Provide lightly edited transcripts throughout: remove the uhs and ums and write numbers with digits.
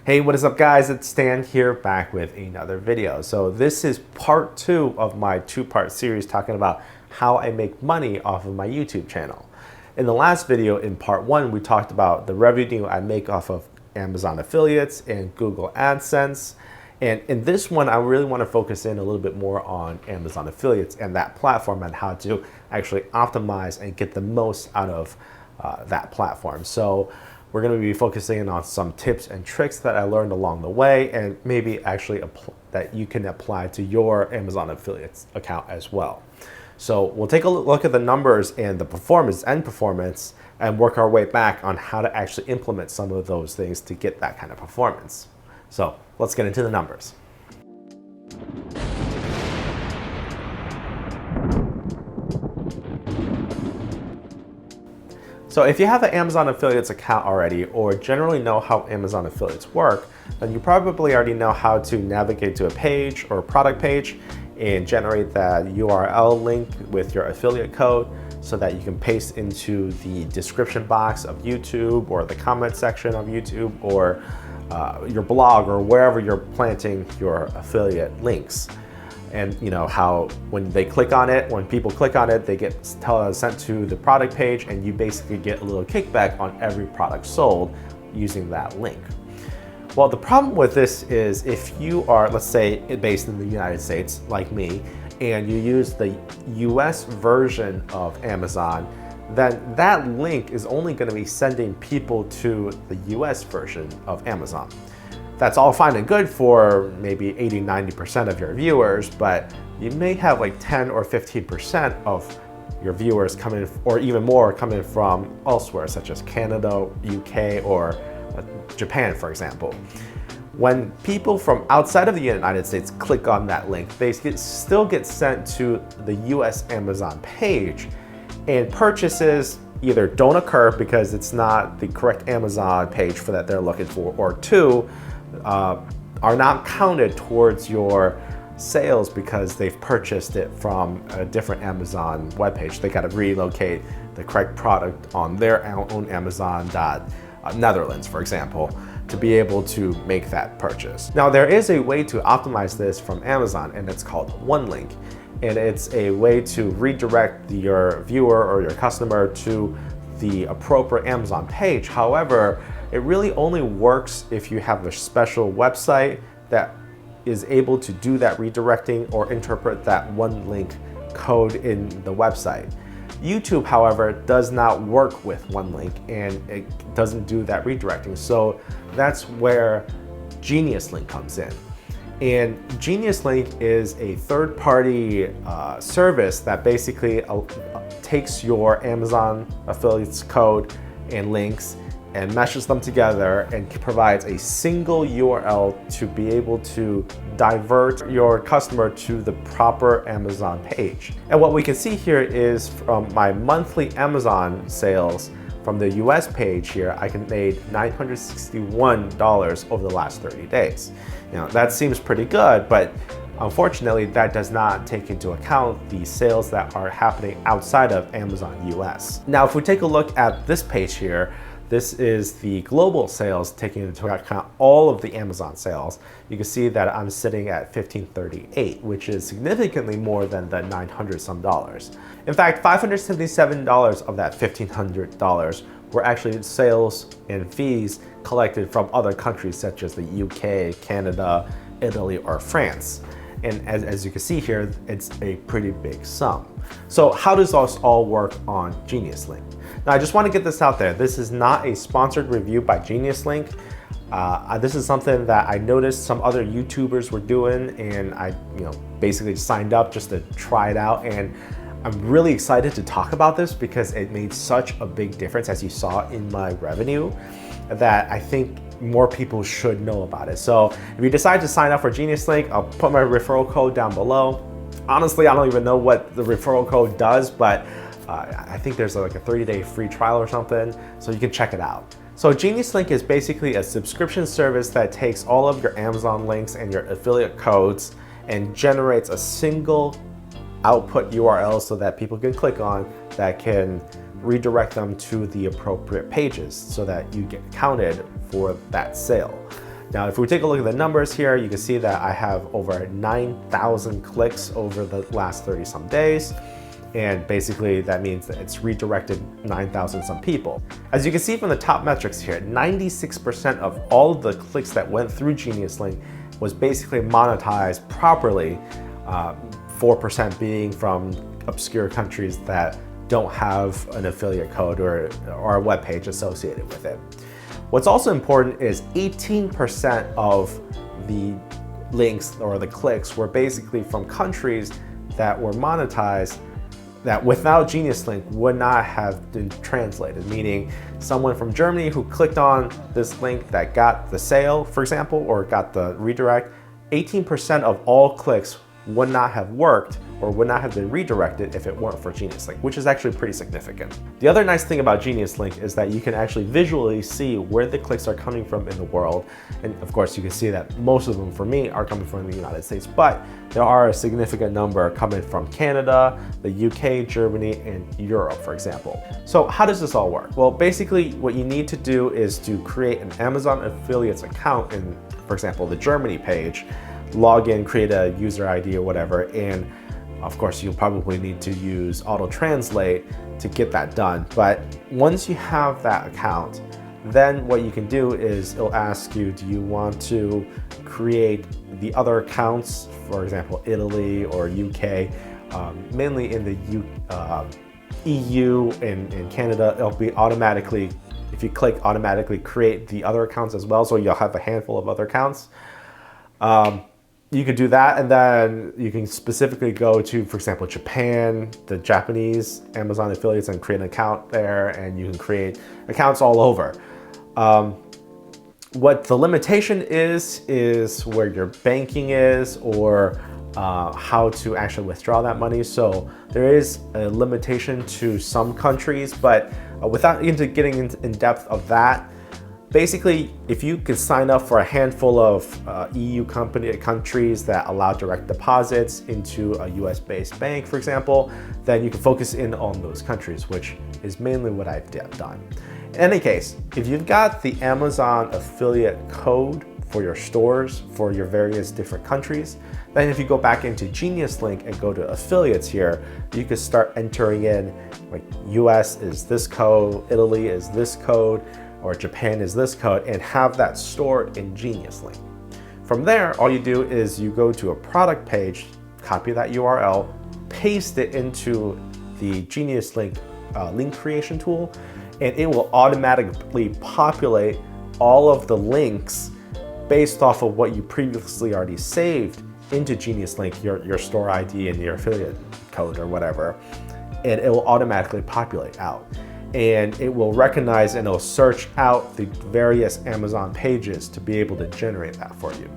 Hey, what is up guys? It's Stan here back with another video. So this is part 2 of my 2-part series talking about how I make money off of my YouTube channel. In the last video, in part 1, we talked about the revenue I make off of Amazon affiliates and Google AdSense. And in this one, I really want to focus in a little bit more on Amazon affiliates and that platform and how to actually optimize and get the most out of that platform. So we're going to be focusing on some tips and tricks that I learned along the way, and maybe actually that you can apply to your Amazon affiliates account as well. So we'll take a look at the numbers and the performance and work our way back on how to actually implement some of those things to get that kind of performance. So let's get into the numbers. So if you have an Amazon affiliates account already, or generally know how Amazon affiliates work, then you probably already know how to navigate to a page or a product page and generate that URL link with your affiliate code so that you can paste into the description box of YouTube or the comment section of YouTube or your blog or wherever you're planting your affiliate links. And you know how when they click on it, when people click on it, they get sent to the product page, and you basically get a little kickback on every product sold using that link. Well, the problem with this is if you are, let's say, based in the United States, like me, and you use the US version of Amazon, then that link is only going to be sending people to the US version of Amazon. That's all fine and good for maybe 80–90% of your viewers, but you may have like 10 or 15% of your viewers coming, or even more, coming from elsewhere, such as Canada, UK, or Japan, for example. When people from outside of the United States click on that link, they still get sent to the US Amazon page, and purchases either don't occur because it's not the correct Amazon page for that they're looking for, or two, are not counted towards your sales because they've purchased it from a different Amazon webpage. They got to relocate the correct product on their own Amazon Netherlands, for example, to be able to make that purchase. Now, there is a way to optimize this from Amazon, and it's called OneLink. And it's a way to redirect your viewer or your customer to the appropriate Amazon page. However, it really only works if you have a special website that is able to do that redirecting or interpret that OneLink code in the website. YouTube, however, does not work with OneLink, and it doesn't do that redirecting. So that's where Geniuslink comes in. And Geniuslink is a third-party service that basically takes your Amazon affiliates code and links and meshes them together and provides a single URL to be able to divert your customer to the proper Amazon page. And what we can see here is from my monthly Amazon sales from the US page here, I made $961 over the last 30 days. You know, that seems pretty good, but unfortunately, that does not take into account the sales that are happening outside of Amazon US. Now, if we take a look at this page here, this is the global sales taking into account all of the Amazon sales. You can see that I'm sitting at $1,538, which is significantly more than the $900 some dollars. In fact, $577 of that $1,500 were actually sales and fees collected from other countries such as the UK, Canada, Italy, or France. And as you can see here, it's a pretty big sum. So how does this all work on Geniuslink? Now, I just want to get this out there. This is not a sponsored review by Geniuslink. This is something that I noticed some other YouTubers were doing, and I basically signed up just to try it out. And I'm really excited to talk about this because it made such a big difference, as you saw in my revenue, that I think more people should know about it. So if you decide to sign up for Geniuslink, I'll put my referral code down below. Honestly, I don't even know what the referral code does, but I think there's like a 30-day free trial or something, so you can check it out. So Geniuslink is basically a subscription service that takes all of your Amazon links and your affiliate codes and generates a single output URL so that people can click on that can redirect them to the appropriate pages so that you get counted for that sale. Now, if we take a look at the numbers here, you can see that I have over 9,000 clicks over the last 30 some days. And basically that means that it's redirected 9,000 some people. As you can see from the top metrics here, 96% of all of the clicks that went through Geniuslink was basically monetized properly, 4% being from obscure countries that don't have an affiliate code or a web page associated with it. What's also important is 18% of the links or the clicks were basically from countries that were monetized that without Geniuslink would not have been translated, meaning someone from Germany who clicked on this link that got the sale, for example, or got the redirect, 18% of all clicks would not have worked or would not have been redirected if it weren't for Geniuslink, which is actually pretty significant. The other nice thing about Geniuslink is that you can actually visually see where the clicks are coming from in the world. And of course, you can see that most of them for me are coming from the United States, but there are a significant number coming from Canada, the UK, Germany, and Europe, for example. So how does this all work? Well, basically what you need to do is to create an Amazon affiliates account in, for example, the Germany page, log in, create a user ID or whatever, and of course you'll probably need to use auto translate to get that done. But once you have that account, then what you can do is it'll ask you, do you want to create the other accounts, for example, Italy or UK, mainly in the EU and Canada. It'll be automatically, if you click, automatically create the other accounts as well, so you'll have a handful of other accounts. You could do that, and then you can specifically go to, for example, Japan, the Japanese Amazon affiliates, and create an account there, and you can create accounts all over. What the limitation is where your banking is, or how to actually withdraw that money. So there is a limitation to some countries, but without getting in depth of that, basically, if you can sign up for a handful of EU countries that allow direct deposits into a US-based bank, for example, then you can focus in on those countries, which is mainly what I've done. In any case, if you've got the Amazon affiliate code for your stores for your various different countries, then if you go back into Geniuslink and go to affiliates here, you can start entering in, like, US is this code, Italy is this code, or Japan is this code, and have that stored in Geniuslink. From there, all you do is you go to a product page, copy that URL, paste it into the Geniuslink link creation tool, and it will automatically populate all of the links based off of what you previously already saved into Geniuslink, your store ID and your affiliate code or whatever, and it will automatically populate out. And it will recognize and it'll search out the various Amazon pages to be able to generate that for you.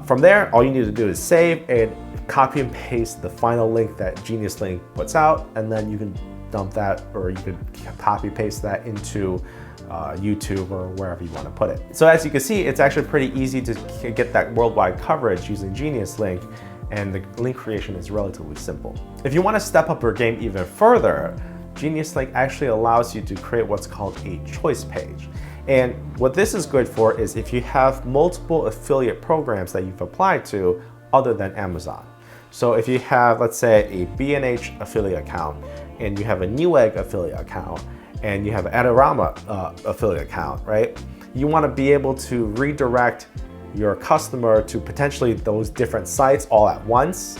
From there, all you need to do is save and copy and paste the final link that Geniuslink puts out, and then you can dump that, or you could copy paste that into YouTube or wherever you want to put it. So as you can see, it's actually pretty easy to get that worldwide coverage using Geniuslink, and the link creation is relatively simple. If you want to step up your game even further, Geniuslink actually allows you to create what's called a choice page. And what this is good for is if you have multiple affiliate programs that you've applied to other than Amazon. So if you have, let's say, a B&H affiliate account, and you have a Newegg affiliate account, and you have an Adorama affiliate account, right? You want to be able to redirect your customer to potentially those different sites all at once,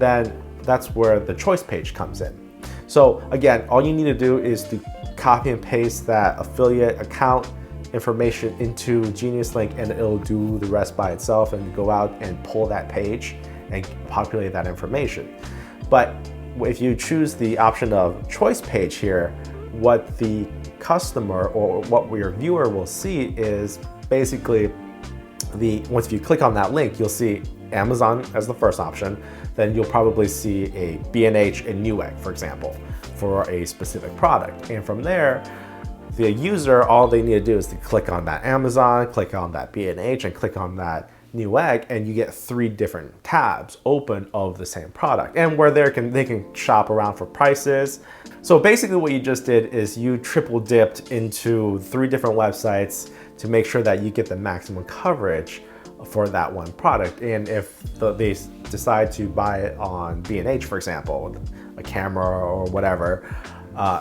then that's where the choice page comes in. So again, all you need to do is to copy and paste that affiliate account information into Geniuslink, and it'll do the rest by itself and go out and pull that page and populate that information. But if you choose the option of choice page here, what the customer or what your viewer will see is basically once you click on that link, you'll see Amazon as the first option, then you'll probably see a B&H and Newegg, for example, for a specific product. And from there, the user, all they need to do is to click on that Amazon, click on that B&H, and click on that Newegg, and you get 3 different tabs open of the same product, and where they can shop around for prices. So basically what you just did is you triple dipped into 3 different websites to make sure that you get the maximum coverage for that one product. And if they decide to buy it on B&H, for example, a camera or whatever,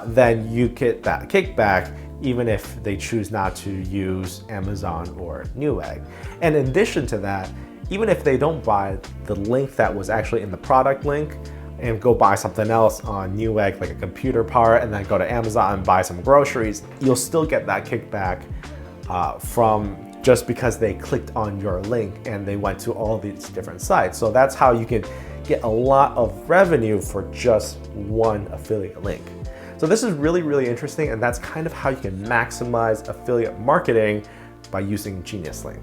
then you get that kickback even if they choose not to use Amazon or Newegg. And in addition to that, even if they don't buy the link that was actually in the product link and go buy something else on Newegg, like a computer part, and then go to Amazon and buy some groceries, you'll still get that kickback from just because they clicked on your link and they went to all these different sites. So that's how you can get a lot of revenue for just one affiliate link. So this is really, really interesting, and that's kind of how you can maximize affiliate marketing by using Geniuslink.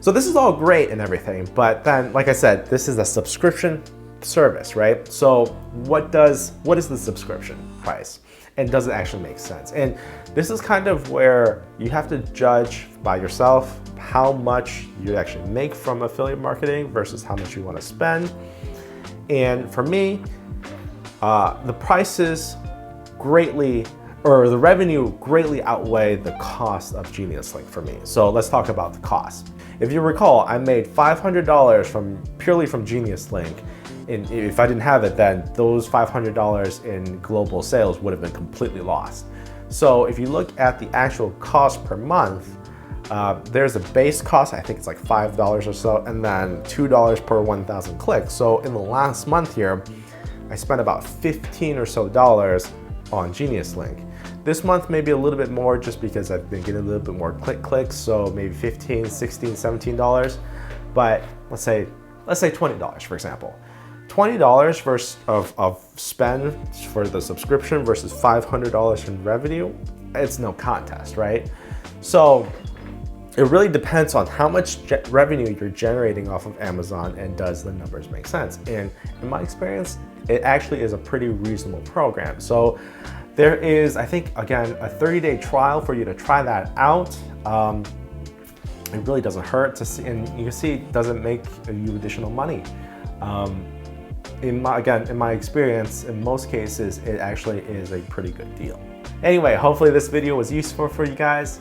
So this is all great and everything, but then, like I said, this is a subscription service, right? So what is the subscription price? And does it actually make sense? And this is kind of where you have to judge by yourself how much you actually make from affiliate marketing versus how much you want to spend. And for me, the prices the revenue greatly outweigh the cost of Geniuslink for me. So let's talk about the cost. If you recall, I made $500 purely from Geniuslink. And if I didn't have it, then those $500 in global sales would have been completely lost. So if you look at the actual cost per month, there's a base cost, I think it's like $5 or so, and then $2 per 1,000 clicks. So in the last month here, I spent about $15 or so on Geniuslink. This month maybe a little bit more just because I've been getting a little bit more clicks, so maybe $15, $16, $17. But let's say $20, for example. $20 of spend for the subscription versus $500 in revenue, it's no contest, right? So it really depends on how much revenue you're generating off of Amazon, and does the numbers make sense? And in my experience, it actually is a pretty reasonable program. So there is, I think, again, a 30-day trial for you to try that out. It really doesn't hurt to see, and you can see it doesn't make you additional money. In my experience, in most cases, it actually is a pretty good deal. Anyway, hopefully this video was useful for you guys.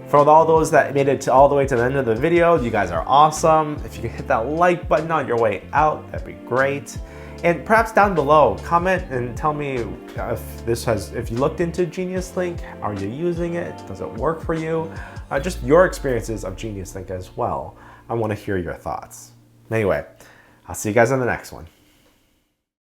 For all those that made it all the way to the end of the video, you guys are awesome. If you could hit that like button on your way out, that'd be great. And perhaps down below, comment and tell me if you looked into Geniuslink, are you using it? Does it work for you? Just your experiences of Geniuslink as well. I want to hear your thoughts. Anyway, I'll see you guys in the next one.